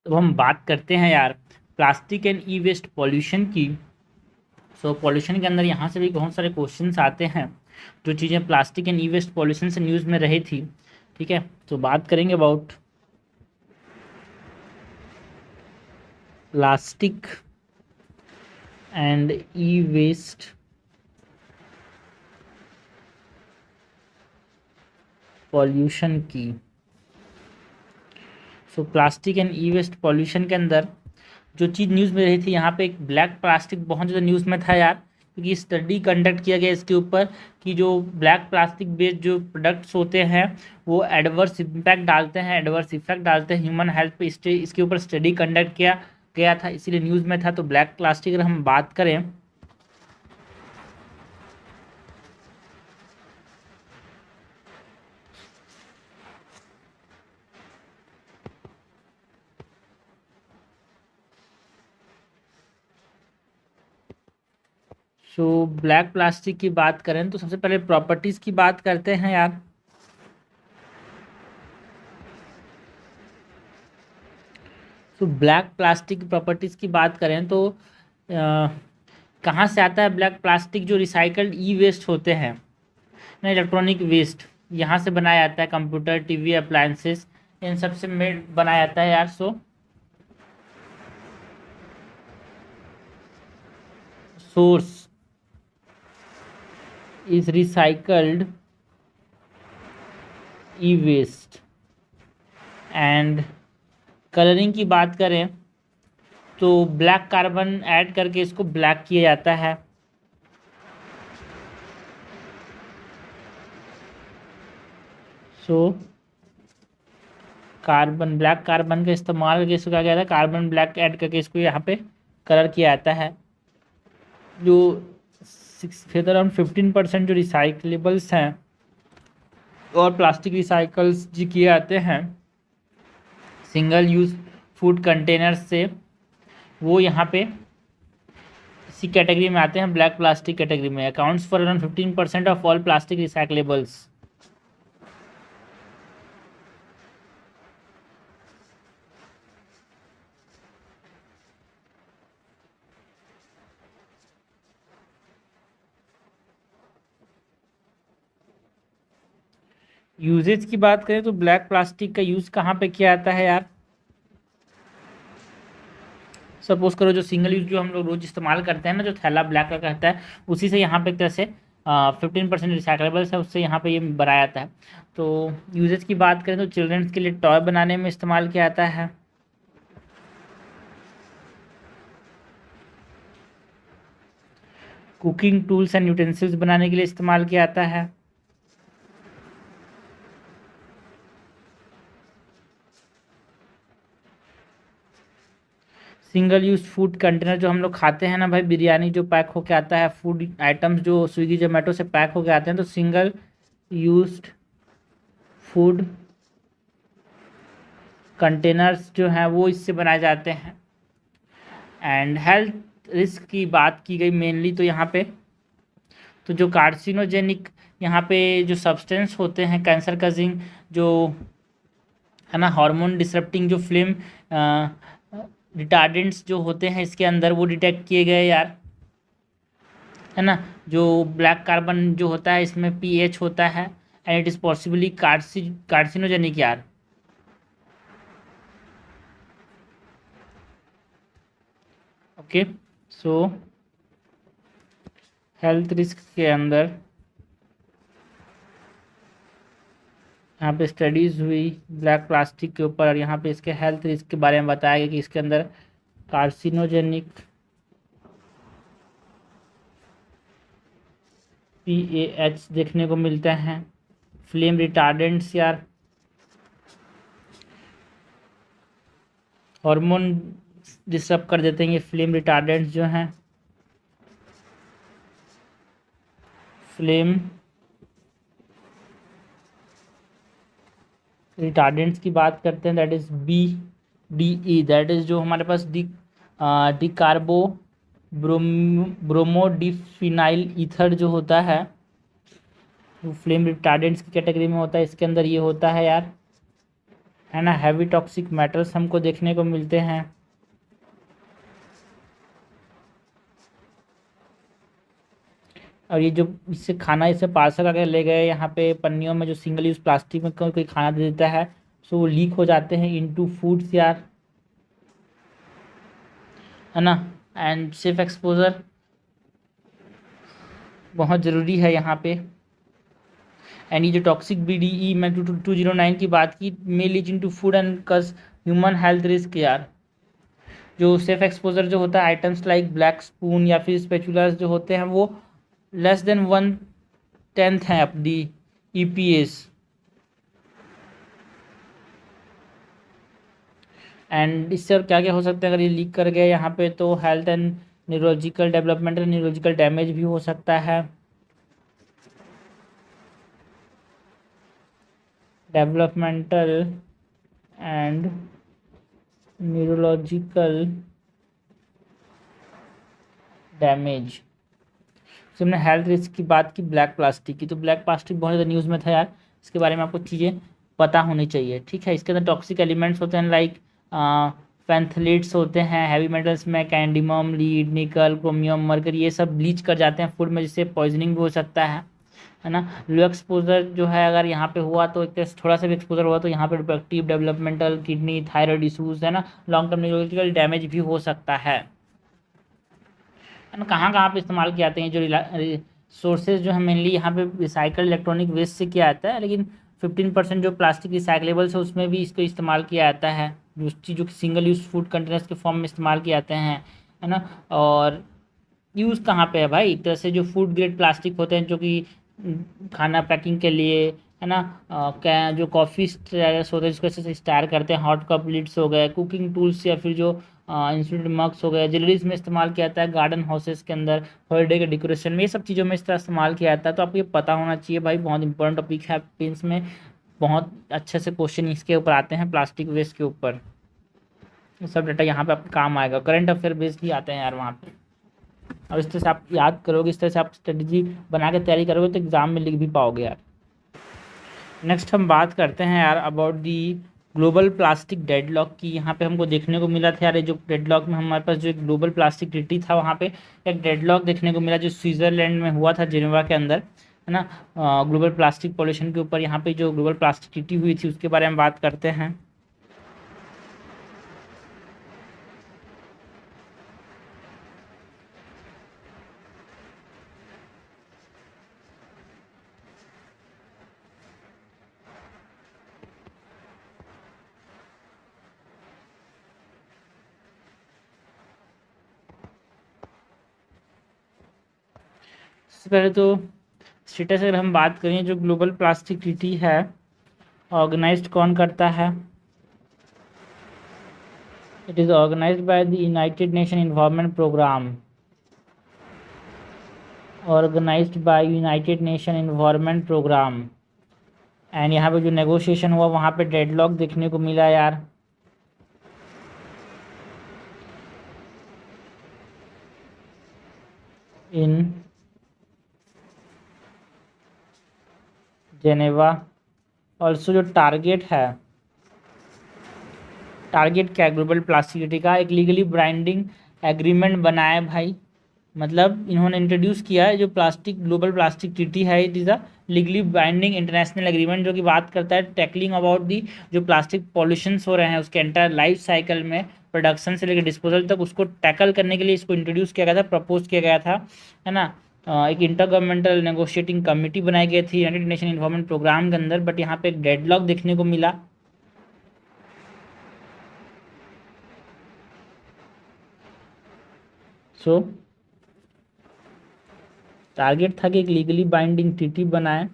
तो हम बात करते हैं यार plastic and e waste pollution की। सो पॉल्यूशन के अंदर यहाँ से भी बहुत सारे क्वेश्चंस आते हैं, जो चीज़ें plastic and e waste pollution से न्यूज़ में रही थी। ठीक है, तो बात करेंगे about plastic and e waste pollution की। So plastic and e waste pollution के अंदर जो चीज़ न्यूज़ में रही थी, यहाँ पे एक ब्लैक प्लास्टिक बहुत ज़्यादा न्यूज़ में था यार, क्योंकि स्टडी कंडक्ट किया गया इसके ऊपर कि जो ब्लैक प्लास्टिक बेस्ड जो प्रोडक्ट्स होते हैं वो एडवर्स इम्पैक्ट डालते हैं, एडवर्स इफेक्ट डालते हैं ह्यूमन हेल्थ पे। इसके ऊपर स्टडी कंडक्ट किया गया था, इसीलिए न्यूज़ में था। तो ब्लैक प्लास्टिक अगर हम बात करें तो ब्लैक प्लास्टिक की बात करें तो सबसे पहले प्रॉपर्टीज़ की बात करते हैं यार। तो ब्लैक प्लास्टिक की प्रॉपर्टीज़ की बात करें तो कहाँ से आता है ब्लैक प्लास्टिक? जो रिसाइकल्ड ई वेस्ट होते हैं ना, इलेक्ट्रॉनिक वेस्ट, यहाँ से बनाया जाता है। कंप्यूटर, टीवी, अप्लायंसेस, इन सब से मेड बनाया जाता है यार। So source is recycled e waste. And colouring की बात करें तो ब्लैक कार्बन ऐड करके इसको ब्लैक किया जाता है। सो कार्बन, ब्लैक कार्बन का इस्तेमाल करके इसको क्या कहता है, कार्बन ब्लैक ऐड करके इसको यहाँ पे कलर किया जाता है। जो 6 अराउंड 15% जो रिसाइकलेबल्स हैं और प्लास्टिक रिसाइकल्स जो किए जाते हैं सिंगल यूज फूड कंटेनर्स से, वो यहाँ पे इसी कैटेगरी में आते हैं, ब्लैक प्लास्टिक कैटेगरी में। Accounts for around 15% of all plastic recyclables. Usages की बात करें तो ब्लैक प्लास्टिक का यूज़ कहाँ पे किया जाता है यार? सपोज करो जो सिंगल यूज जो हम लोग रोज इस्तेमाल करते हैं ना, जो थैला ब्लैक कलर का रहता है, उसी से यहाँ पे एक तरह से 15% रिसाइकलेबल्स है, उससे यहाँ पे ये बनाया जाता है। तो यूजेज की बात करें तो चिल्ड्रंस के लिए टॉय बनाने में इस्तेमाल किया जाता है। कुकिंग टूल्स एंड यूटेंसिल्स बनाने के लिए इस्तेमाल किया जाता है। सिंगल यूज फूड कंटेनर जो हम लोग खाते हैं ना भाई, बिरयानी जो पैक होके आता है, फूड आइटम्स जो स्विगी जोमेटो से पैक होके आते हैं, तो सिंगल यूज्ड फूड कंटेनर्स जो हैं वो इससे बनाए जाते हैं। एंड हेल्थ रिस्क की बात की गई मेनली तो यहाँ पे, तो जो कार्सिनोजेनिक यहाँ पे जो सब्सटेंस होते हैं कैंसर काजिंग जो है ना, हार्मोन डिसरप्टिंग जो फ्लेम रिटार्डेंट्स जो होते हैं इसके अंदर, वो डिटेक्ट किए गए यार, है ना। जो ब्लैक कार्बन जो होता है इसमें पीएच होता है and it is possibly carcinogenic यार। ओके, सो हेल्थ रिस्क के अंदर यहाँ पे स्टडीज़ हुई ब्लैक प्लास्टिक के ऊपर, और यहाँ पे इसके हेल्थ रिस्क के बारे में बताया गया कि इसके अंदर कार्सिनोजेनिक पीएच देखने को मिलते हैं। फ्लेम रिटार्डेंट्स यार, हार्मोन डिस्टर्ब कर देते हैं ये फ्लेम रिटार्डेंट्स जो हैं। फ्लेम रिटार्डेंट्स की बात करते हैं, that is BDE, that is जो हमारे पास डी कार्बो ब्रोमोडिफिनाइल ईथर जो होता है, वो फ्लेम रिटार्डेंट्स की कैटेगरी में होता है। इसके अंदर ये होता है यार। है ना। हैवी टॉक्सिक मेटल्स हमको देखने को मिलते हैं। और ये जो इससे खाना इसे पार्सल करके ले गए यहाँ पे पन्नियों में, जो सिंगल यूज़ प्लास्टिक में कोई खाना दे देता है, सो वो लीक हो जाते हैं इनटू फूड्स यार, है ना। एंड सेफ एक्सपोजर बहुत ज़रूरी है यहाँ पे। एंड ये जो टॉक्सिक BDE मैं 209 की बात की, मे लीच इनटू फूड एंड कज ह्यूमन हेल्थ रिस्क यार। जो सेफ एक्सपोजर जो होता है, आइटम्स लाइक ब्लैक स्पून या फिर स्पेचुलास जो होते हैं वो लेस देन 1/10 हैं अपनी EPS। एंड इससे और क्या क्या हो सकता है अगर ये लीक कर गए यहाँ पे, तो health and neurological developmental neurological damage भी हो सकता है। Developmental and neurological damage. तो हमने हेल्थ रिस्क की बात की ब्लैक प्लास्टिक की, तो ब्लैक प्लास्टिक बहुत ज़्यादा न्यूज़ में था यार, इसके बारे में आपको चीज़ें पता होनी चाहिए, ठीक है। इसके अंदर टॉक्सिक एलिमेंट्स होते हैं लाइक पैंथलेट्स होते हैं, हैवी मेटल्स में कैंडिमम, लीड, निकल, क्रोमियम, मरकरी, ये सब ब्लीच कर जाते हैं फूड में, जिससे पॉइजनिंग भी हो सकता है ना। लो एक्सपोजर जो है अगर यहाँ पे हुआ तो एक थोड़ा सा भी एक्सपोजर हुआ तो यहाँ पे reproductive developmental kidney thyroid issues, है ना, लॉन्ग टर्म न्यूरोलॉजिकल डैमेज भी हो सकता है ना। कहाँ कहाँ पे इस्तेमाल किए जाते हैं जो सोर्सेज जो है मेनली यहाँ पे रिसाइकल इलेक्ट्रॉनिक वेस्ट से किया जाता है, लेकिन 15% जो प्लास्टिक रिसाइकलेबल्स है उसमें भी इसको इस्तेमाल किया जाता है, जो चीज़ जो सिंगल यूज़ फूड कंटेनर्स के फॉर्म में इस्तेमाल किए जाते हैं, है ना। और यूज़ कहाँ पे है भाई, एक तरह से जो फूड ग्रेड प्लास्टिक होते हैं जो कि खाना पैकिंग के लिए, है ना, क्या जो कॉफ़ी स्टायर्स होते हैं जिसको ऐसे स्टायर करते हैं, हॉट कप लिड्स हो गए, कुकिंग टूल्स या फिर जो इंस्ट्रूमेंट मग्स हो गए, ज्वेलरीज में इस्तेमाल किया जाता है, गार्डन हाउसेस के अंदर, हॉलीडे के डेकोरेशन में, ये सब चीज़ों में इस तरह इस्तेमाल किया जाता है। तो आपको ये पता होना चाहिए भाई, बहुत इंपॉर्टेंट टॉपिक है, पेंस में बहुत अच्छे से क्वेश्चन इसके ऊपर आते हैं प्लास्टिक वेस्ट के ऊपर। सब डाटा यहाँ पे आपके काम आएगा, करंट अफेयर बेस्ड भी आते हैं यार वहाँ पे। और इस तरह से आप याद करोगे, इस तरह से आप स्ट्रेटजी बना के तैयारी करोगे तो एग्ज़ाम में लिख भी पाओगे यार। नेक्स्ट हम बात करते हैं यार about the global plastic deadlock की। यहाँ पे हमको देखने को मिला था यार, ये जो डेडलॉक में हमारे पास जो एक ग्लोबल प्लास्टिक ट्रीटी था, वहाँ पे एक डेडलॉक देखने को मिला जो स्विट्ज़रलैंड में हुआ था, जिनेवा के अंदर, है ना। ग्लोबल प्लास्टिक पॉल्यूशन के ऊपर यहाँ पे जो ग्लोबल प्लास्टिक ट्रीटी हुई थी उसके बारे में बात करते हैं। सबसे पहले तो स्टेटस अगर हम बात करें, जो ग्लोबल प्लास्टिक ट्रीटी है ऑर्गेनाइज्ड कौन करता है, it is organised by the United Nation environment programme, organised by United Nation environment programme. And यहाँ पे जो नेगोशिएशन हुआ वहाँ पे डेडलॉक देखने को मिला यार। इन जेनेवा ऑल्सो जो टारगेट है, टारगेट क्या है ग्लोबल प्लास्टिसिटी का, एक लीगली बाइंडिंग एग्रीमेंट बनाया भाई। मतलब इन्होंने इंट्रोड्यूस किया है जो प्लास्टिक ग्लोबल प्लास्टिक ट्रीटी है, it is a legally binding international agreement जो कि बात करता है टैकलिंग अबाउट दी जो प्लास्टिक पॉल्यूशंस हो रहे हैं उसके एंटायर लाइफ साइकिल में, प्रोडक्शन से लेकर डिस्पोजल तक, उसको टैकल करने के लिए इसको इंट्रोड्यूस किया गया था, प्रपोज किया गया था, है ना। एक इंटर गवर्नमेंटल नेगोशिएटिंग कमेटी बनाई गई थी यूनाइटेड नेशन इन्वायरमेंट प्रोग्राम के अंदर, बट यहाँ पे एक डेडलॉक देखने को मिला। सो टारगेट था कि एक लीगली बाइंडिंग ट्रीटी बनाए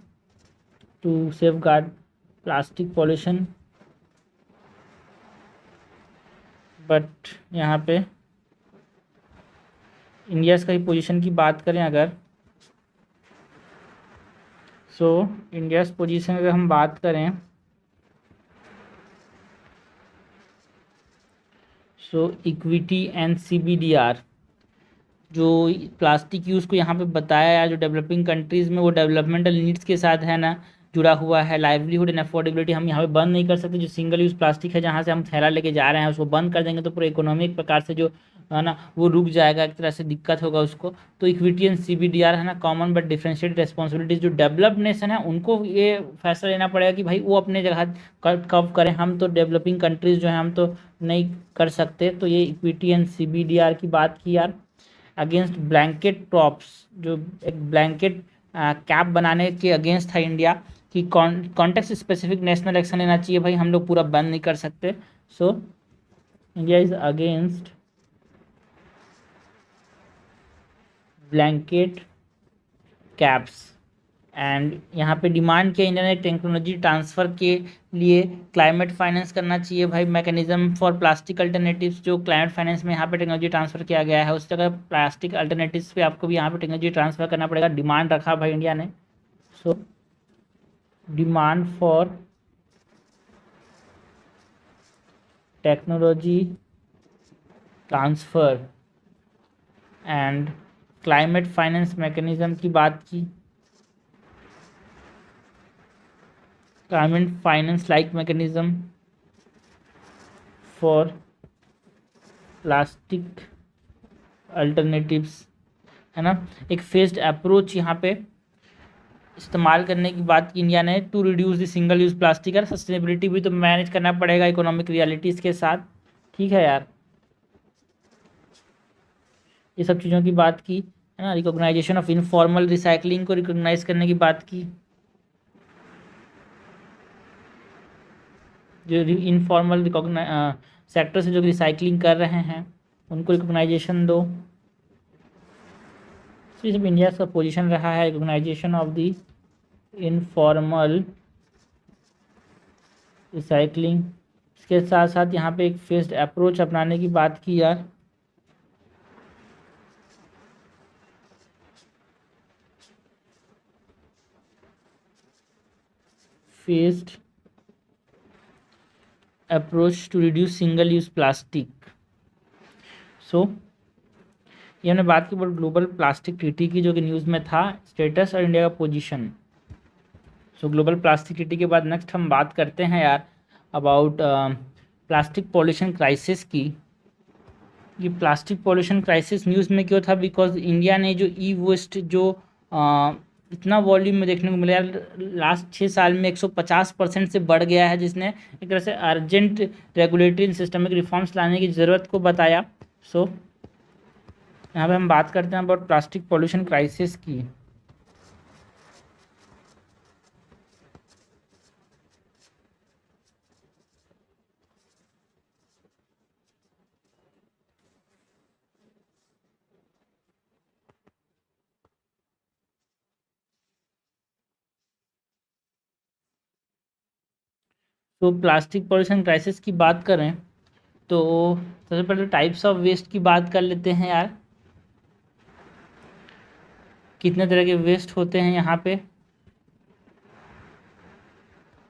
to safeguard plastic pollution, but यहाँ पे इंडिया का ही पोजीशन की बात करें अगर, सो इंडियाज़ पोजीशन अगर हम बात करें, सो इक्विटी एंड CBDR जो प्लास्टिक यूज़ को यहाँ पे बताया यार, जो डेवलपिंग कंट्रीज़ में वो डेवलपमेंटल नीड्स के साथ है ना, जुड़ा हुआ है। लाइवलीहुड एंड अफोर्डेबिलिटी हम यहाँ पे बंद नहीं कर सकते। जो सिंगल यूज़ प्लास्टिक है जहाँ से हम थैला लेके जा रहे हैं उसको बंद कर देंगे तो पूरा इकोनॉमिक प्रकार से जो है ना वो रुक जाएगा, एक तरह से दिक्कत होगा उसको। तो इक्विटी एंड CBDR है ना, कॉमन बट डिफरेंशिएटेड रिस्पॉन्सिबिलिटीज। जो डेवलप्ड नेशन है उनको ये फैसला लेना पड़ेगा कि भाई वो अपने जगह कब करें, हम तो डेवलपिंग कंट्रीज जो हैं हम तो नहीं कर सकते। तो ये इक्विटी एंड CBDR की बात की यार। अगेंस्ट ब्लैंकेट टॉप्स, जो एक ब्लैंकेट कैप बनाने के अगेंस्ट था इंडिया कि कॉन्टेक्स्ट स्पेसिफिक नेशनल एक्शन लेना चाहिए, भाई हम लोग पूरा बंद नहीं कर सकते। So India is against blanket caps. And यहाँ पे डिमांड किया इंडिया ने टेक्नोलॉजी ट्रांसफ़र के लिए क्लाइमेट फाइनेंस करना चाहिए। भाई मैकेनिज्म फॉर प्लास्टिक अल्टरनेटिव्स, जो क्लाइमेट फाइनेंस में यहाँ पे टेक्नोलॉजी ट्रांसफ़र किया गया है उस जगह प्लास्टिक अल्टरनेटिव्स पे आपको भी यहाँ पे टेक्नोलॉजी ट्रांसफ़र करना पड़ेगा। डिमांड रखा भाई इंडिया ने। So demand for technology transfer and climate finance mechanism की बात की। Climate finance like mechanism for plastic alternatives है ना, एक फेस्ड अप्रोच यहाँ पे इस्तेमाल करने की बात की इंडिया ने to reduce the single use plastic. यार सस्टेनेबिलिटी भी तो मैनेज करना पड़ेगा इकोनॉमिक रियलिटीज़ के साथ, ठीक है यार। ये सब चीज़ों की बात की है ना। रिकॉग्नाइजेशन ऑफ इनफॉर्मल रिसाइकलिंग को रिकॉग्नाइज करने की बात की। जो इनफॉर्मल सेक्टर से जो रिसाइकलिंग कर रहे हैं उनको रिकॉग्नाइजेशन दो। तो ये सब इंडिया का पोजीशन रहा है, recognition of the informal recycling. इसके साथ साथ यहाँ पे एक फेस्ड अप्रोच अपनाने की बात की यार। Phased approach to reduce single use plastic. So ये हमने बात की ग्लोबल प्लास्टिक ट्रीटी की, जो कि न्यूज़ में था, स्टेटस और इंडिया का पोजीशन। सो ग्लोबल प्लास्टिक ट्रीटी के बाद नेक्स्ट हम बात करते हैं यार अबाउट प्लास्टिक पॉल्यूशन क्राइसिस की। ये प्लास्टिक पॉल्यूशन क्राइसिस न्यूज़ में क्यों था? बिकॉज इंडिया ने जो वेस्ट जो इतना वॉल्यूम में देखने को मिला यार, लास्ट 6 साल में 150% से बढ़ गया है, जिसने एक तरह से अर्जेंट रेगुलेटरी सिस्टमिक रिफॉर्म्स लाने की ज़रूरत को बताया। सो यहाँ पे हम बात करते हैं अबाउट प्लास्टिक पॉल्यूशन क्राइसिस की। तो प्लास्टिक पॉल्यूशन क्राइसिस की बात करें तो सबसे पहले टाइप्स ऑफ वेस्ट की बात कर लेते हैं यार। कितने तरह के वेस्ट होते हैं यहाँ पे?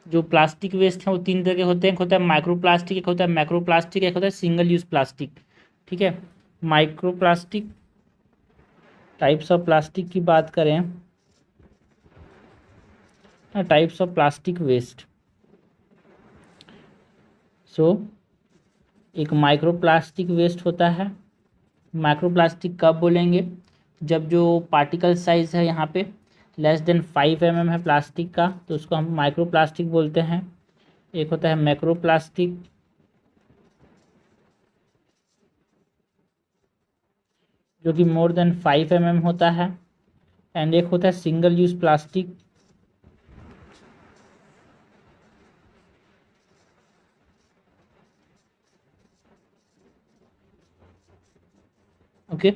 जो प्लास्टिक वेस्ट हैं वो 3 तरह के होते हैं। एक होता है माइक्रो प्लास्टिक, एक होता है मैक्रो प्लास्टिक, एक होता है सिंगल यूज प्लास्टिक, ठीक है। Micro plastic types of plastic की बात करें, टाइप्स ऑफ प्लास्टिक वेस्ट। सो एक माइक्रो प्लास्टिक वेस्ट होता है। माइक्रो प्लास्टिक कब बोलेंगे? जब जो पार्टिकल साइज़ है यहाँ पे लेस देन 5 mm है प्लास्टिक का, तो उसको हम माइक्रो प्लास्टिक बोलते हैं। एक होता है मैक्रो प्लास्टिक, जो कि मोर देन 5 mm होता है। एंड एक होता है सिंगल यूज प्लास्टिक, ओके,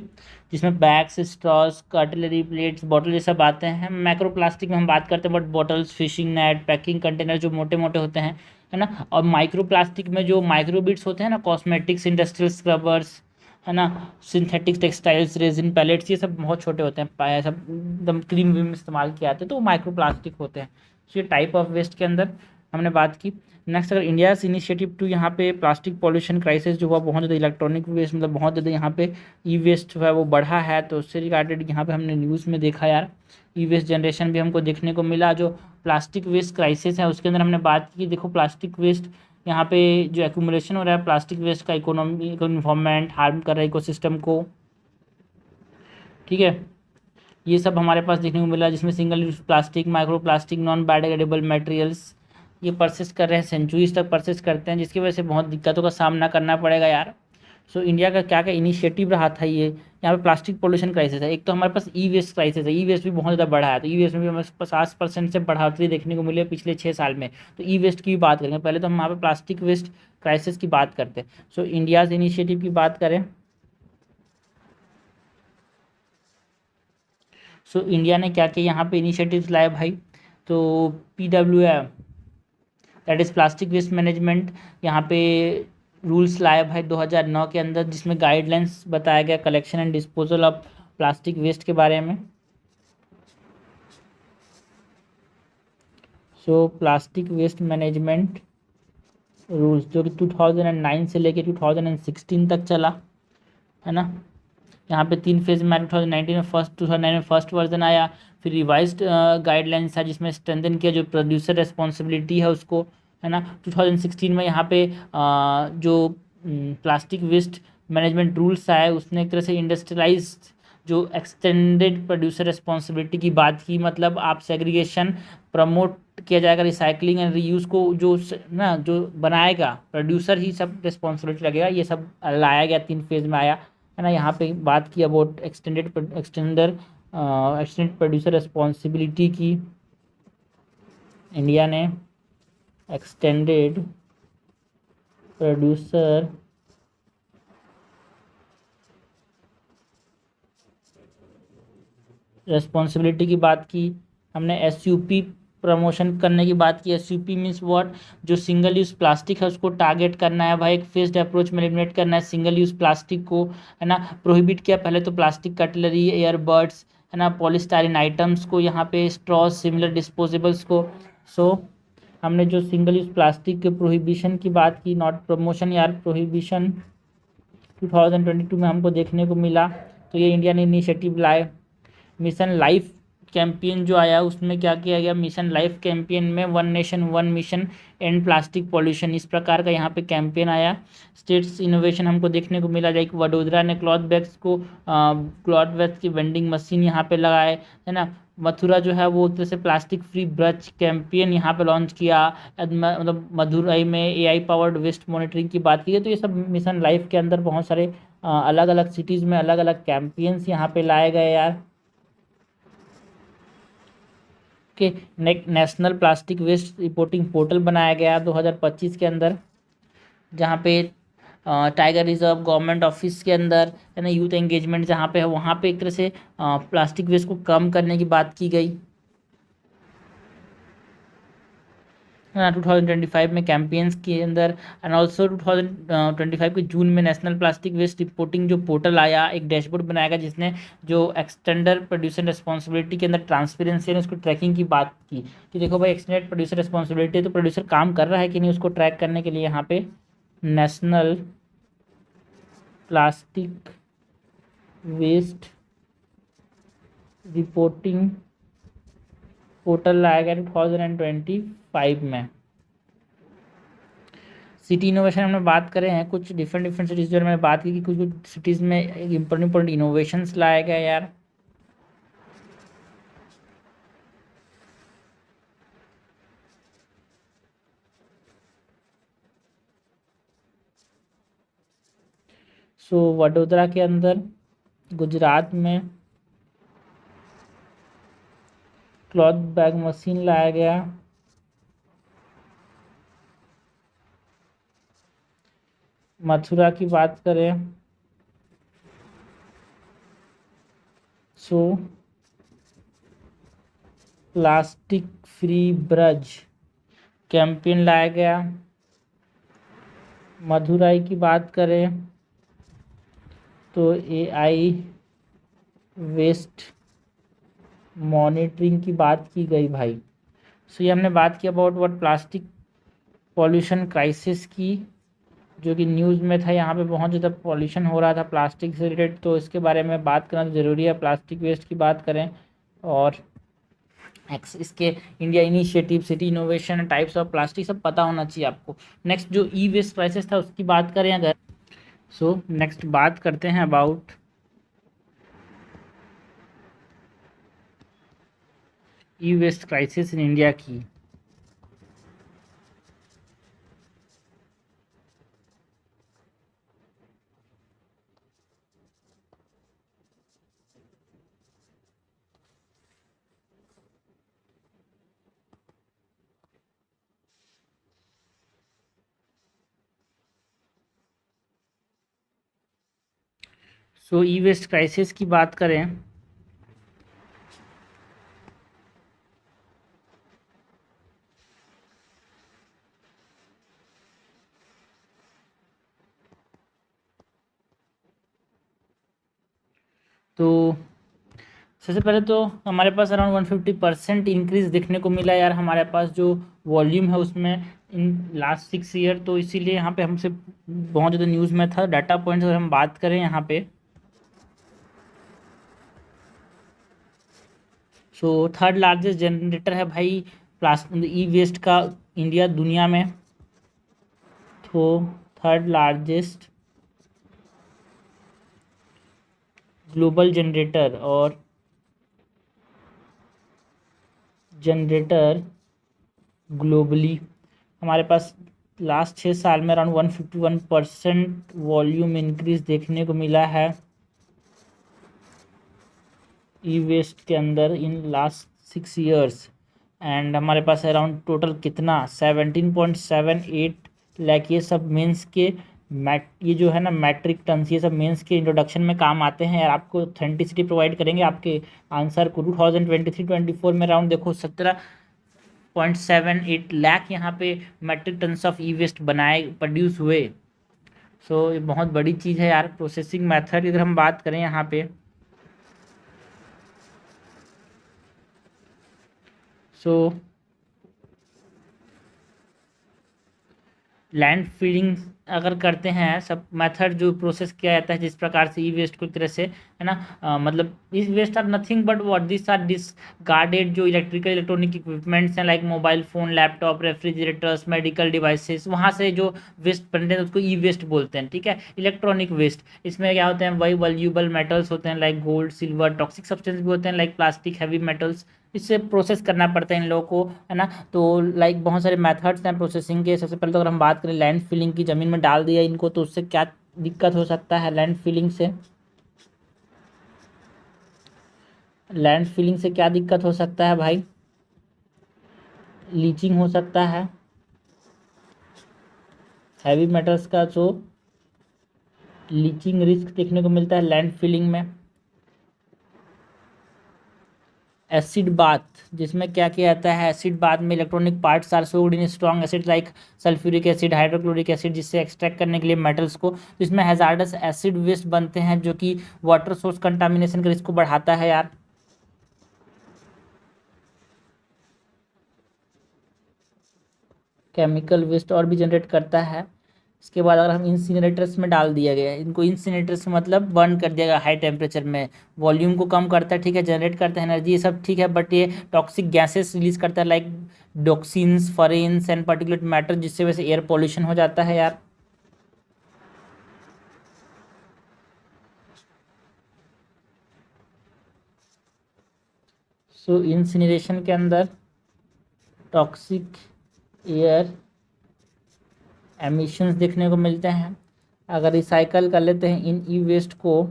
जिसमें bags, straws, cutlery, plates, bottle ये सब आते हैं। मैक्रो प्लास्टिक में हम बात करते हैं but bottles, fishing net, packing container जो मोटे मोटे होते हैं, है ना। और माइक्रो प्लास्टिक में जो माइक्रो बिट्स होते हैं ना, कॉस्मेटिक्स, इंडस्ट्रियल स्क्रबर्स, है ना, सिंथेटिक टेक्सटाइल्स, रेजिन पैलेट्स, ये सब बहुत छोटे होते हैं, सब एकदम क्रीम व्रीम इस्तेमाल किए जाते हैं, तो वो माइक्रो प्लास्टिक होते हैं। तो ये टाइप ऑफ वेस्ट के अंदर हमने बात की। नेक्स्ट अगर इंडिया इनिशिएटिव टू यहाँ पे प्लास्टिक पॉल्यूशन क्राइसिस जो हुआ, बहुत ज़्यादा इलेक्ट्रॉनिक वेस्ट मतलब बहुत ज़्यादा यहाँ पे ई वेस्ट जो है वो बढ़ा है, तो उससे रिगार्डेड यहाँ पे हमने न्यूज़ में देखा यार, ई वेस्ट जनरेशन भी हमको देखने को मिला। जो प्लास्टिक वेस्ट क्राइसिस है उसके अंदर हमने बात की, देखो प्लास्टिक वेस्ट यहाँ पे जो एक्यूमुलेशन हो रहा है प्लास्टिक वेस्ट का, इकोनॉमी को इन्वायरमेंट हार्म कर रहा है इकोसिस्टम को, ठीक है, ये सब हमारे पास देखने को मिला। जिसमें single use plastic, micro plastic, non biodegradable materials ये परसिस्ट कर रहे हैं, सेंचुरीज तक परसिस्ट करते हैं, जिसकी वजह से बहुत दिक्कतों का सामना करना पड़ेगा यार। सो इंडिया का क्या क्या इनिशिएटिव रहा था ये, यहाँ पे प्लास्टिक पोल्यूशन क्राइसिस है, एक तो हमारे पास ई वेस्ट क्राइसिस है, ई वेस्ट भी बहुत ज़्यादा बढ़ा है, तो ई वेस्ट में भी हमें 50% से बढ़ोतरी देखने को मिली है पिछले 6 साल में। तो ई वेस्ट की भी बात करेंगे, पहले तो हम यहाँ पे प्लास्टिक वेस्ट क्राइसिस की बात करते हैं। सो इंडियाज़ इनिशिएटिव की बात करें, सो इंडिया ने क्या किया यहाँ पे इनिशिएटिव्स लाए भाई, तो PWM that is plastic waste management यहाँ पे रूल्स लाए भाई 2009 के अंदर, जिसमें गाइडलाइंस बताया गया collection and disposal of plastic waste के बारे में। So plastic waste management rules जो कि 2009 से लेके 2016 तक चला है ना। यहाँ पे 3 फेज में 2019 में फर्स्ट 2009 में फर्स्ट वर्जन आया, फिर रिवाइज्ड गाइडलाइंस है जिसमें स्ट्रेंथन किया जो प्रोड्यूसर रिस्पॉन्सिबिलिटी है उसको, है ना। 2016 में यहाँ पे जो प्लास्टिक वेस्ट मैनेजमेंट रूल्स आए उसने एक तरह से इंडस्ट्रियलाइज्ड जो एक्सटेंडेड प्रोड्यूसर रिस्पॉन्सिबिलिटी की बात की, मतलब आप सेग्रीगेशन प्रमोट किया जाएगा, रिसाइकलिंग एंड रीयूज़ को जो ना जो बनाएगा प्रोड्यूसर ही सब रिस्पॉन्सिबिलिटी लगेगा, ये सब लाया गया 3 फेज में आया, है ना। यहाँ पे बात की अबाउट एक्सटेंडेड प्रोड्यूसर रिस्पॉन्सिबिलिटी की, इंडिया ने एक्सटेंडेड प्रोड्यूसर रिस्पॉन्सिबिलिटी की बात की, हमने SUP प्रमोशन करने की बात की। SUP मीन्स व्हाट, जो सिंगल यूज़ प्लास्टिक है उसको टारगेट करना है भाई, एक फेस्ड अप्रोच में एलिमिनेट करना है सिंगल यूज़ प्लास्टिक को, है ना। प्रोहिबिट किया पहले तो प्लास्टिक कटलरी, ईयरबड्स, है ना, पॉलीस्टाइरिन आइटम्स को, यहाँ पे स्ट्रॉ सिमिलर डिस्पोजेबल्स को। सो हमने जो सिंगल यूज़ प्लास्टिक के प्रोहिबिशन की बात की, नॉट प्रमोशन यार, प्रोहिबिशन 2022 में हमको देखने को मिला, तो ये इंडिया ने इनिशिएटिव लाए। मिशन लाइफ कैंपेन जो आया उसमें क्या किया गया, मिशन लाइफ कैंपेन में 1 nation 1 mission and plastic pollution, इस प्रकार का यहाँ पे कैंपेन आया। स्टेट्स इनोवेशन हमको देखने को मिला, लाइक वडोदरा ने क्लॉथ बैग्स की वेंडिंग मशीन यहाँ पे लगाए, है ना। मथुरा जो है वो एक तरह से प्लास्टिक फ्री ब्रज कैंपेन यहाँ पे लॉन्च किया, मतलब मदुरई में AI पावर्ड वेस्ट मॉनिटरिंग की बात की है। तो ये सब मिशन लाइफ के अंदर बहुत सारे अलग अलग सिटीज़ में अलग अलग कैंपेन्स यहाँ पे लाए गए यार। के national plastic waste reporting portal बनाया गया 2025 के अंदर, जहाँ पे टाइगर रिजर्व गवर्नमेंट ऑफिस के अंदर, है ना, यूथ एंगेजमेंट जहाँ पे है वहाँ पे एक तरह से प्लास्टिक वेस्ट को कम करने की बात की गई, है ना। 2025 में कैंपेन्स के अंदर एंड ऑल्सो 2025 के जून में नेशनल प्लास्टिक वेस्ट रिपोर्टिंग जो पोर्टल आया, एक डैशबोर्ड बनाया गया जिसने जो एक्सटेंडर प्रोड्यूसर रिस्पॉन्सिबिलिटी के अंदर ट्रांसपेरेंसी है उसको ट्रैकिंग की बात की, कि देखो भाई एक्सटेंडेड प्रोड्यूसर रिस्पॉन्सिबिलिटी तो प्रोड्यूसर काम कर रहा है कि नहीं उसको ट्रैक करने के लिए यहाँ पे national plastic waste reporting portal लाया गया 2025 में। सिटी इनोवेशन हमने बात करें हैं, कुछ डिफरेंट सिटीज़ जो मैंने बात की कि कुछ कुछ सिटीज़ में इंपॉर्टेंट इनोवेशंस लाए गए यार। सो वडोदरा के अंदर, गुजरात में क्लॉथ बैग मशीन लाया गया, मथुरा की बात करें सो प्लास्टिक फ्री ब्रज कैंपेन लाया गया, मदुरई की बात करें तो AI वेस्ट मॉनिटरिंग की बात की गई भाई। सो ये हमने बात की about what plastic pollution crisis की, जो कि न्यूज़ में था, यहाँ पे बहुत ज़्यादा पॉल्यूशन हो रहा था प्लास्टिक से रिलेटेड, तो इसके बारे में बात करना ज़रूरी है। प्लास्टिक वेस्ट की बात करें और इसके India initiative, city innovation, types of plastic, सब पता होना चाहिए आपको। नेक्स्ट जो ई वेस्ट क्राइसिस था उसकी बात करें अगर, सो नेक्स्ट बात करते हैं about e waste crisis in India की। सो ई वेस्ट क्राइसिस की बात करें तो सबसे पहले तो हमारे पास अराउंड 150% इंक्रीज देखने को मिला यार, हमारे पास जो वॉल्यूम है उसमें इन लास्ट 6 ईयर। तो इसीलिए यहाँ पे हमसे बहुत ज़्यादा न्यूज़ में था। डाटा पॉइंट्स अगर हम बात करें यहाँ पे, सो थर्ड लार्जेस्ट जनरेटर है भाई प्लास्टिक ई वेस्ट का इंडिया दुनिया में। तो थर्ड लार्जेस्ट ग्लोबल जनरेटर और जनरेटर ग्लोबली हमारे पास लास्ट 6 साल में अराउंड 151% वॉल्यूम इंक्रीज देखने को मिला है ई वेस्ट के अंदर इन लास्ट 6 ईयर्स। एंड हमारे पास अराउंड टोटल कितना 17.78 लाख, ये सब मेंस के ये जो है ना मैट्रिक टन्स, ये सब मेंस के इंट्रोडक्शन में काम आते हैं यार, आपको ऑथेंटिसिटी प्रोवाइड करेंगे आपके आंसर को। 2023-24 में अराउंड देखो 17.78 लाख यहाँ पे metric tons of e waste बनाए प्रोड्यूस हुए। सो ये बहुत बड़ी चीज़ है यार। प्रोसेसिंग मेथड अगर हम बात करें यहाँ पे, सो लैंड फीलिंग अगर करते हैं, सब मेथड जो प्रोसेस किया जाता है जिस प्रकार से ई वेस्ट को एक तरह से है ना, मतलब इस waste are nothing but what this are discarded जो इलेक्ट्रिकल इलेक्ट्रॉनिक इक्विपमेंट्स हैं like mobile phone, laptop, refrigerators, medical devices, वहाँ से जो वेस्ट बनते हैं उसको ई वेस्ट बोलते हैं। ठीक है, इलेक्ट्रॉनिक वेस्ट, इसमें क्या होते हैं, वही वैल्यूएबल मेटल्स होते हैं like gold, silver, toxic substance भी होते हैं लाइक प्लास्टिक, हैवी मेटल्स, इससे प्रोसेस करना पड़ता है इन लोगों को, है ना। तो लाइक बहुत सारे मेथड्स हैं प्रोसेसिंग के। सबसे पहले तो अगर हम बात करें लैंड फिलिंग की, ज़मीन में डाल दिया इनको, तो उससे क्या दिक्कत हो सकता है लैंड फिलिंग से, लैंड फिलिंग से क्या दिक्कत हो सकता है भाई, लीचिंग हो सकता है हैवी मेटल्स का, जो लीचिंग रिस्क देखने को मिलता है लैंड फिलिंग में। एसिड बाथ, जिसमें क्या किया जाता है, एसिड बाथ में electronic parts are soaked in strong acid like sulphuric acid, hydrochloric acid, जिससे एक्सट्रैक्ट करने के लिए मेटल्स को, तो इसमें हैजार्डस एसिड वेस्ट बनते हैं जो कि वाटर सोर्स कंटामिनेशन के रिस्क को बढ़ाता है यार। केमिकल वेस्ट और भी जनरेट करता है। इसके बाद अगर हम इंसिनरेटर्स में डाल दिया गया, इनको इंसिनरेटर्स मतलब बर्न कर दिया गया हाई टेम्परेचर में, वॉल्यूम को कम करता है, ठीक है, जनरेट करता है एनर्जी, ये सब ठीक है, बट ये टॉक्सिक गैसेस रिलीज करता है लाइक डॉक्सिन्स, फरेन्स एंड पार्टिकुलेट मैटर, जिससे वैसे एयर पॉल्यूशन हो जाता है यार। सो इंसिनरेशन के अंदर टॉक्सिक एयर एमिशंस देखने को मिलते हैं। अगर रिसाइकल कर लेते हैं इन ई वेस्ट को,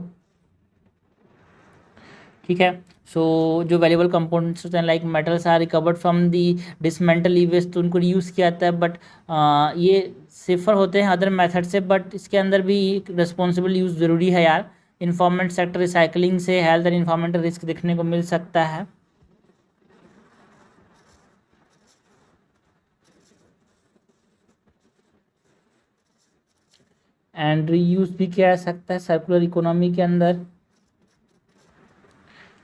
ठीक है, सो जो वैल्यूबल कंपोनेंट्स होते हैं like metals are recovered from the dismantle e waste, तो उनको रीयूज़ किया जाता है, बट ये सेफर होते हैं अदर मेथड से, बट इसके अंदर भी रिस्पॉन्सिबल यूज़ ज़रूरी है यार। इन्फॉर्मेंट सेक्टर रिसाइकलिंग से हेल्थ एंड इन्वायरमेंटल रिस्क देखने को मिल सकता है। एंड रीयूज़ भी किया जा सकता है सर्कुलर इकोनॉमी के अंदर।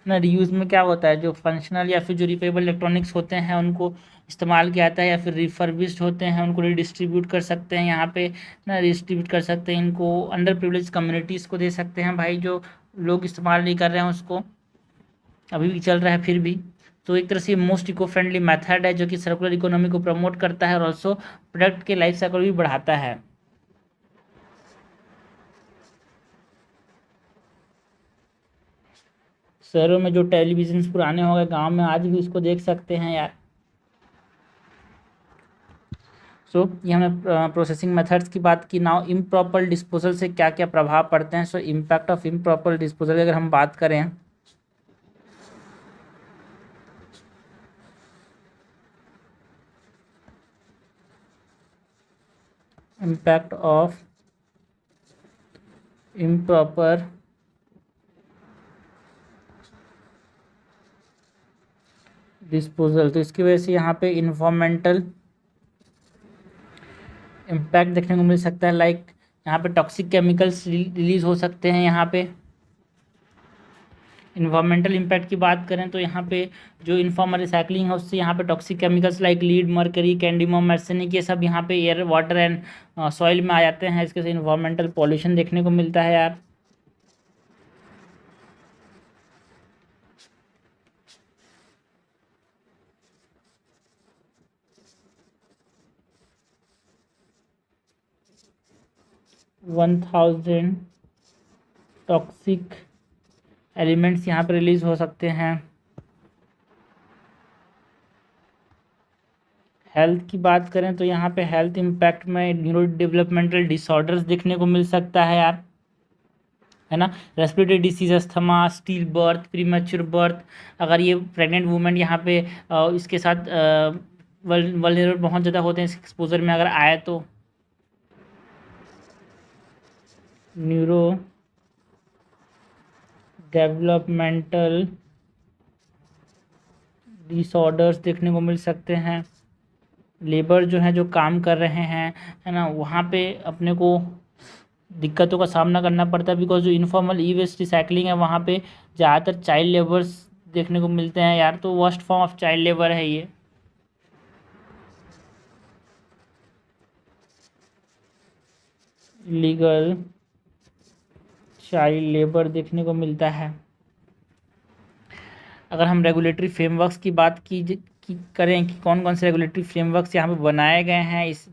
ना रीयूज़ में क्या होता है, जो फंक्शनल या फिर जो रिपेबल इलेक्ट्रॉनिक्स होते हैं उनको इस्तेमाल किया जाता है, या फिर रिफर्बिश्ड होते हैं उनको रिडिस्ट्रीब्यूट कर सकते हैं, यहाँ पे ना डिस्ट्रीब्यूट कर सकते हैं, इनको अंडर प्रिविलेज कम्युनिटीज़ को दे सकते हैं भाई, जो लोग इस्तेमाल नहीं कर रहे हैं उसको, अभी भी चल रहा है फिर भी। तो एक तरह से मोस्ट इको फ्रेंडली मेथड है जो कि सर्कुलर इकोनॉमी को प्रमोट करता है और ऑल्सो प्रोडक्ट के लाइफ साइकिल भी बढ़ाता है। शहरों में जो टेलीविजन पुराने हो गए, गाँव में आज भी उसको देख सकते हैं यार। ये हमने प्रोसेसिंग मेथड्स की बात की। नाउ इम्प्रॉपर डिस्पोजल से क्या क्या प्रभाव पड़ते हैं। इम्पैक्ट ऑफ इम्प्रॉपर डिस्पोजल अगर हम बात करें, इम्पैक्ट ऑफ इम्प्रॉपर डिस्पोजल, तो इसकी वजह से यहाँ पे इन्वायरमेंटल इम्पैक्ट देखने को मिल सकता है। लाइक यहाँ पे टॉक्सिक केमिकल्स रिलीज हो सकते हैं। यहाँ पे इन्वायरमेंटल इम्पैक्ट की बात करें तो यहाँ पे जो इनफॉर्मल रिसाइकलिंग है उससे यहाँ पे toxic chemicals like lead, mercury, cadmium, arsenic, ये सब यहाँ पे एयर, वाटर एंड सॉइल में आ जाते हैं। इसके से इन्वायरमेंटल पॉल्यूशन देखने को मिलता है यार। वन 1000 टॉक्सिक एलिमेंट्स यहाँ पे रिलीज हो सकते हैं। हेल्थ की बात करें तो यहाँ पे हेल्थ इम्पैक्ट में न्यूरो डेवलपमेंटल डिसऑर्डर्स देखने को मिल सकता है यार, है ना। Respiratory disease, asthma, steel birth, premature birth, अगर ये प्रेग्नेंट वुमेन यहाँ पे इसके साथ वल्नरेबल बहुत ज़्यादा होते हैं इस एक्सपोजर में अगर आए तो न्यूरो डेवलपमेंटल डिसऑर्डर्स देखने को मिल सकते हैं। लेबर जो है जो काम कर रहे हैं, है ना, वहाँ पे अपने को दिक्कतों का सामना करना पड़ता है, बिकॉज जो इनफॉर्मल ई वेस्ट रिसाइकलिंग है वहाँ पे ज़्यादातर चाइल्ड लेबर्स देखने को मिलते हैं यार। तो worst form of child labour है ये। लीगल चाइल्ड लेबर देखने को मिलता है। अगर हम रेगुलेटरी फ्रेमवर्क्स की बात की करें कि कौन कौन से रेगुलेटरी फ्रेमवर्क्स यहाँ पे बनाए गए हैं, इस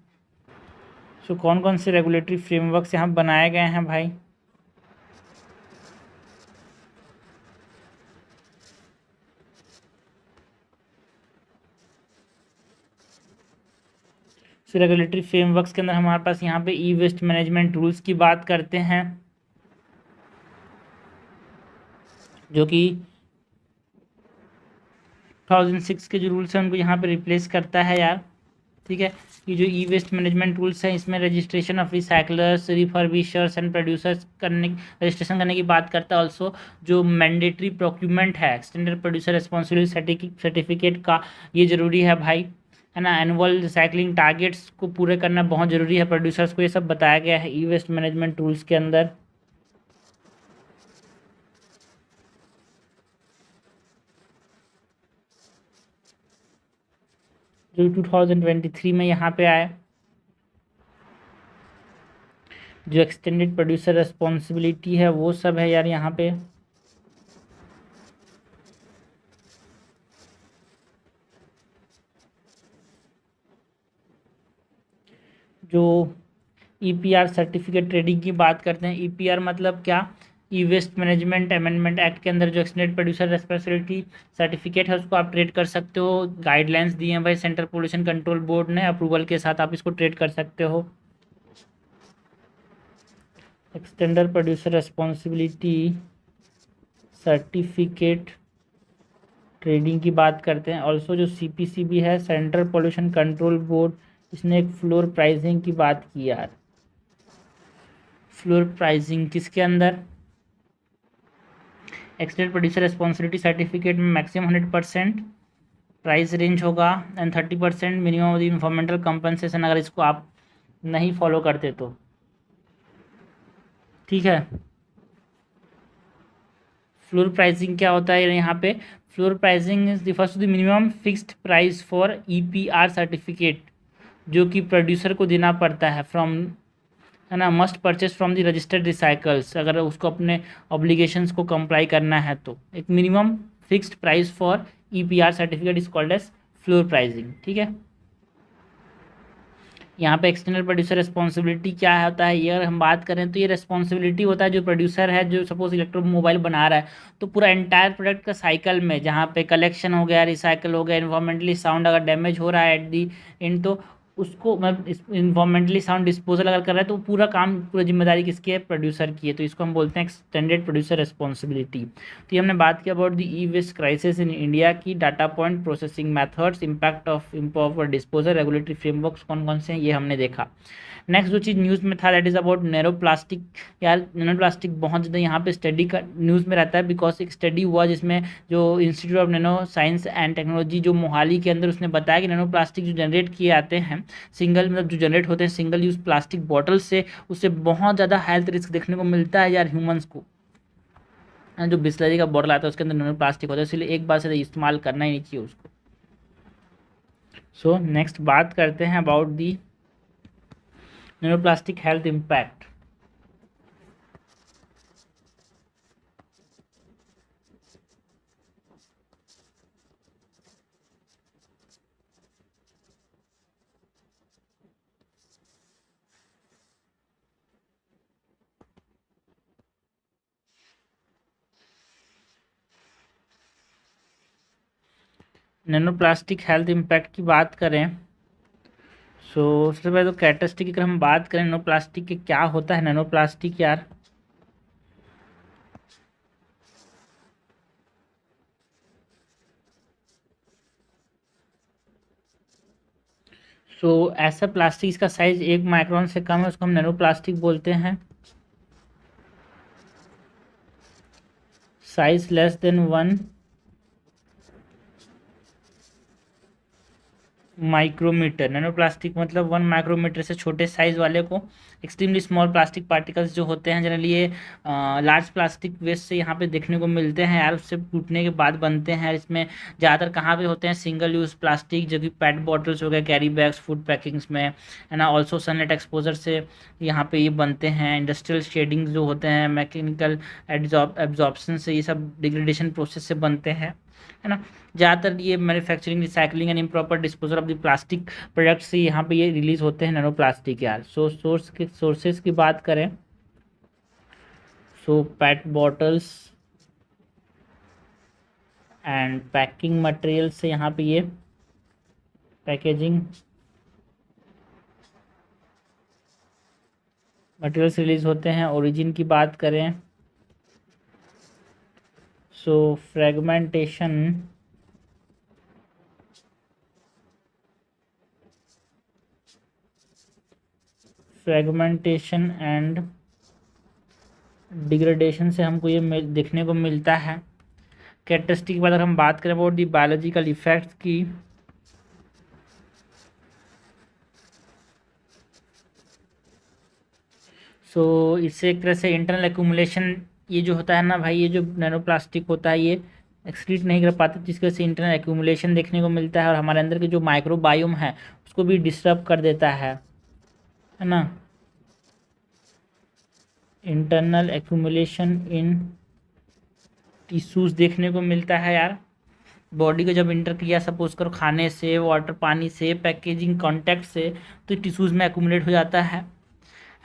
कौन कौन से रेगुलेटरी फ्रेमवर्क्स यहाँ बनाए गए हैं भाई। रेगुलेटरी फ्रेमवर्क्स के अंदर हमारे पास यहाँ पे ई वेस्ट मैनेजमेंट रूल्स की बात करते हैं, जो कि 2006 के जो रूल्स हैं उनको यहाँ पे रिप्लेस करता है यार। ठीक है, ये जो ई वेस्ट मैनेजमेंट रूल्स हैं इसमें registration of recyclers, refurbishers and producers करने, रजिस्ट्रेशन करने की बात करता है। ऑल्सो जो मैंडेटरी प्रोक्यूरमेंट है, स्टैंडर्ड प्रोड्यूसर रिस्पॉन्सिबिलिटी सर्टिफिकेट का, ये ज़रूरी है भाई, है ना। एनुअल रिसाइकलिंग टारगेट्स को पूरे करना बहुत ज़रूरी है प्रोड्यूसर्स को, ये सब बताया गया है ई वेस्ट मैनेजमेंट रूल्स के अंदर। जो 2023 में यहाँ पे आए, जो एक्सटेंडेड प्रोड्यूसर रिस्पॉन्सिबिलिटी है वो सब है यार यहाँ पे। जो ईपीआर सर्टिफिकेट ट्रेडिंग की बात करते हैं, ईपीआर मतलब क्या, ई वेस्ट मैनेजमेंट अमेंडमेंट एक्ट के अंदर जो एक्सटेंडेड प्रोड्यूसर रिस्पॉन्सिबिलिटी सर्टिफिकेट है उसको आप ट्रेड कर सकते हो। गाइडलाइंस दिए हैं भाई सेंट्रल पोल्यूशन कंट्रोल बोर्ड ने, अप्रूवल के साथ आप इसको ट्रेड कर सकते हो। Extended producer responsibility certificate trading की बात करते हैं। ऑल्सो जो सीपीसीबी है, सेंट्रल पोल्यूशन कंट्रोल बोर्ड, इसने एक फ्लोर प्राइसिंग की बात की यार। फ्लोर प्राइसिंग किसके अंदर, एक्सटेंडेड प्रोड्यूसर रिस्पॉन्सिबिलिटी सर्टिफिकेट में मैक्सिमम 100% प्राइस रेंज होगा एंड 30% मिनिमम ऑफ इन्फॉर्मेंटल कंपनसेशन अगर इसको आप नहीं फॉलो करते तो। ठीक है, फ्लोर प्राइसिंग क्या होता है यहाँ पे? Floor pricing is refers to the minimum fixed price for EPR certificate जो कि प्रोड्यूसर को देना पड़ता है फ्रॉम, है ना, must purchase from the registered recycles, अगर उसको अपने ऑब्लिगेशंस को कंप्लाई करना है तो एक minimum fixed price for EPR certificate is called as floor pricing. ठीक है, यहाँ पे एक्सटर्नल प्रोड्यूसर रिस्पॉन्सिबिलिटी क्या होता है, ये अगर हम बात करें तो ये रिस्पॉन्सिबिलिटी होता है जो प्रोड्यूसर है, जो सपोज इलेक्ट्रोमोबाइल बना रहा है तो पूरा एंटायर प्रोडक्ट का साइकिल में, जहाँ पे कलेक्शन हो गया, रिसाइकल हो गया, इन्वायरमेंटली साउंड अगर डैमेज हो रहा है एट दी एंड, तो उसको मतलब इन्वायरमेंटली साउंड डिस्पोजल अगर कर रहा है तो पूरा काम, पूरा जिम्मेदारी किसकी है? प्रोड्यूसर की है। तो इसको हम बोलते हैं एक्सटेंडेड प्रोड्यूसर रिस्पॉन्सिबिलिटी। तो ये हमने बात की about the e waste crisis in India की, data point processing methods, impact of improper disposal, regulatory frameworks कौन कौन से हैं, ये हमने देखा। नेक्स्ट जो चीज़ न्यूज़ में था that is about nano plastic. यार नैनो प्लास्टिक बहुत ज़्यादा यहाँ पे स्टडी का न्यूज़ में रहता है, बिकॉज एक स्टडी हुआ जिसमें जो institute of nano science and technology जो मोहाली के अंदर, उसने बताया कि नैनो प्लास्टिक जो जनरेट किए आते हैं, सिंगल मतलब जो जनरेट होते हैं सिंगल यूज़ प्लास्टिक बॉटल से, उससे बहुत ज़्यादा हेल्थ रिस्क देखने को मिलता है यार ह्यूमंस को। जो बिस्लरी का बॉटल आता है उसके अंदर नैनो प्लास्टिक होता है, इसलिए एक बार से इस्तेमाल करना ही नहीं चाहिए उसको। सो नेक्स्ट बात करते हैं about the nanoplastic health impact. Nanoplastic health impact की बात करें सो सबसे पहले तो कैरेक्टरिस्टिक की अगर हम बात करें नैनोप्लास्टिक के, क्या होता है नैनोप्लास्टिक यार? सो ऐसा प्लास्टिक इसका साइज 1 माइक्रोन से कम है, उसको हम नैनोप्लास्टिक बोलते हैं। Size less than 1 micrometre, nanoplastic मतलब 1 माइक्रोमीटर से छोटे साइज वाले को एक्सट्रीमली स्मॉल प्लास्टिक पार्टिकल्स जो होते हैं, जनरली ये लार्ज प्लास्टिक वेस्ट से यहाँ पे देखने को मिलते हैं यार, उससे टूटने के बाद बनते हैं। इसमें ज़्यादातर कहाँ पे होते हैं? सिंगल यूज़ प्लास्टिक, जो कि पेट बॉटल्स हो गए, कैरी बैग्स, फूड पैकिंग्स में, है ना। ऑल्सो सनलाइट एक्सपोजर से यहाँ पे ये बनते हैं। इंडस्ट्रियल शेडिंग जो होते हैं, मैकेनिकल एब्जॉर्प्शन से, ये सब डिग्रेडेशन प्रोसेस से बनते हैं, है ना। ज़्यादातर ये manufacturing, recycling and improper disposal of the plastic product से यहाँ पे ये रिलीज होते हैं नैनो प्लास्टिक यार। सोर्सेस की बात करें सो पेट बॉटल्स एंड पैकिंग मटेरियल से यहाँ पे ये पैकेजिंग मटेरियल्स रिलीज होते हैं। ओरिजिन की बात करें सो फ्रेगमेंटेशन एंड डिग्रेडेशन से हमको ये देखने को मिलता है। कैरेक्टरिस्टिक के बाद अगर हम बात करें अबाउट दी बायोलॉजिकल इफेक्ट्स की, सो इससे एक तरह से इंटरनल एक्यूमुलेशन, ये जो होता है ना भाई, ये जो नैनो प्लास्टिक होता है ये एक्सक्रीट नहीं कर पाते, जिसकी वजह से इंटरनल एक्यूमुलेशन देखने को मिलता है, और हमारे अंदर के जो माइक्रोबायोम है उसको भी डिस्टर्ब कर देता है ना। इंटरनल एक्यूमुलेशन इन टिश्यूज़ देखने को मिलता है यार। बॉडी को जब इंटर किया सपोज करो खाने से, वाटर पानी से, पैकेजिंग कॉन्टैक्ट से, तो टिश्यूज़ में एक्यूमुलेट हो जाता है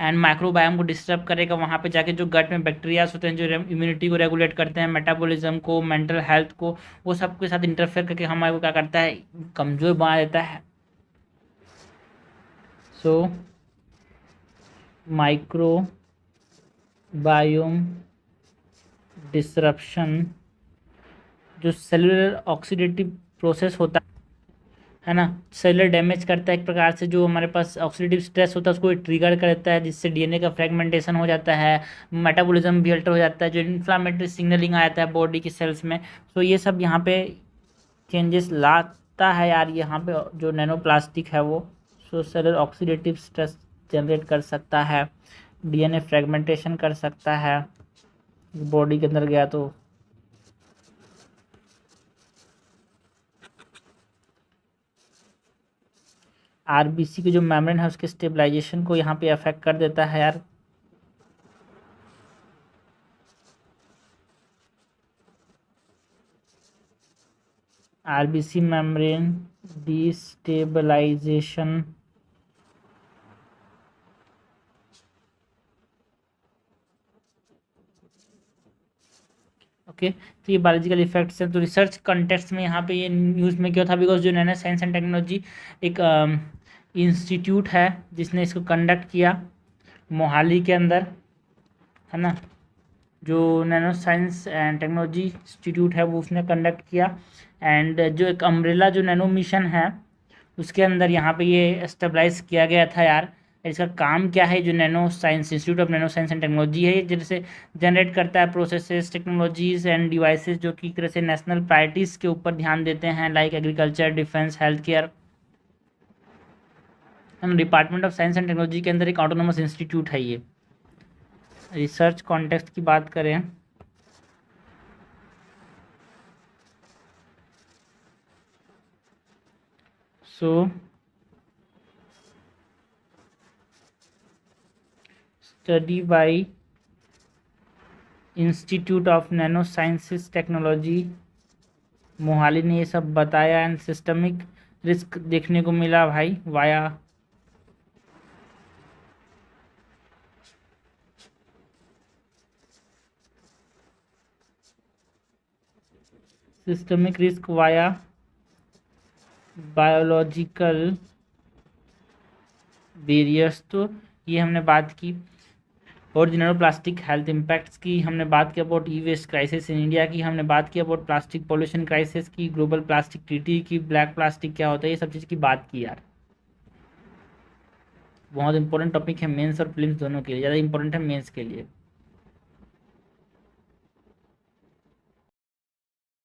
एंड माइक्रोबायोम को डिस्टर्ब करेगा। वहाँ पे जाके जो गट में बैक्टीरियाज होते हैं जो इम्यूनिटी को रेगुलेट करते हैं, मेटाबॉलिज्म को, मेंटल हेल्थ को, वो सब के साथ इंटरफेयर करके हमारे को क्या करता है? कमज़ोर बना देता है। सो माइक्रोबायोम डिसरप्शन, जो सेलुलर ऑक्सीडेटिव प्रोसेस होता है ना, सेलुलर डैमेज करता है एक प्रकार से, जो हमारे पास ऑक्सीडेटिव स्ट्रेस होता है उसको ट्रिगर कर देता है, जिससे डीएनए का फ्रेगमेंटेशन हो जाता है, मेटाबॉलिज्म भी अल्टर हो जाता है, जो इन्फ्लामेटरी सिग्नलिंग आ जाता है बॉडी की सेल्स में। तो ये सब यहाँ पे चेंजेस लाता है यार यहाँ पे जो नैनो प्लास्टिक है वो। सो सेलुलर ऑक्सीडेटिव स्ट्रेस जनरेट कर सकता है, डीएनए फ्रेगमेंटेशन कर सकता है, बॉडी के अंदर गया तो आरबीसी की जो मेम्ब्रेन है उसके स्टेबलाइजेशन को यहाँ पे अफेक्ट कर देता है यार। RBC membrane destabilisation, okay. तो ये बायोलॉजिकल इफेक्ट्स हैं। तो रिसर्च कॉन्टेक्स्ट में यहाँ पे ये न्यूज़ में क्यों था, बिकॉज जो नैनो साइंस एंड टेक्नोलॉजी एक इंस्टीट्यूट है जिसने इसको कंडक्ट किया मोहाली के अंदर, है ना। जो nano science and technology institute है वो उसने कंडक्ट किया, एंड जो एक अम्ब्रेला जो नैनो मिशन है उसके अंदर यहाँ पे ये स्टेबलाइज किया गया था यार। इसका काम क्या है, जो nano science institute of nano science and technology है, ये जैसे जनरेट करता है प्रोसेसेस, टेक्नोलॉजीज एंड डिवाइसेस जो कि एक तरह से नेशनल प्रायोरिटीज़ के ऊपर ध्यान देते हैं, like agriculture, defence, health care. Department of science and technology के अंदर एक ऑटोनोमस इंस्टीट्यूट है ये। रिसर्च कॉन्टेक्स्ट की बात करें so study bye institute of nano sciences technology Mohali ने ये सब बताया, एंड सिस्टमिक रिस्क देखने को मिला भाई via systemic risk via biological barriers. तो ये हमने बात की। और जनरल प्लास्टिक हेल्थ इम्पैक्ट्स की हमने बात की, about e waste crisis in India की हमने बात की, अबाउट प्लास्टिक पॉल्यूशन क्राइसिस की, ग्लोबल प्लास्टिक ट्रीटी की, ब्लैक प्लास्टिक क्या होता है, ये सब चीज़ की बात की यार। बहुत इंपॉर्टेंट टॉपिक है मेंस और प्रीलिम्स दोनों के लिए, ज़्यादा इंपॉर्टेंट है मेंस के लिए।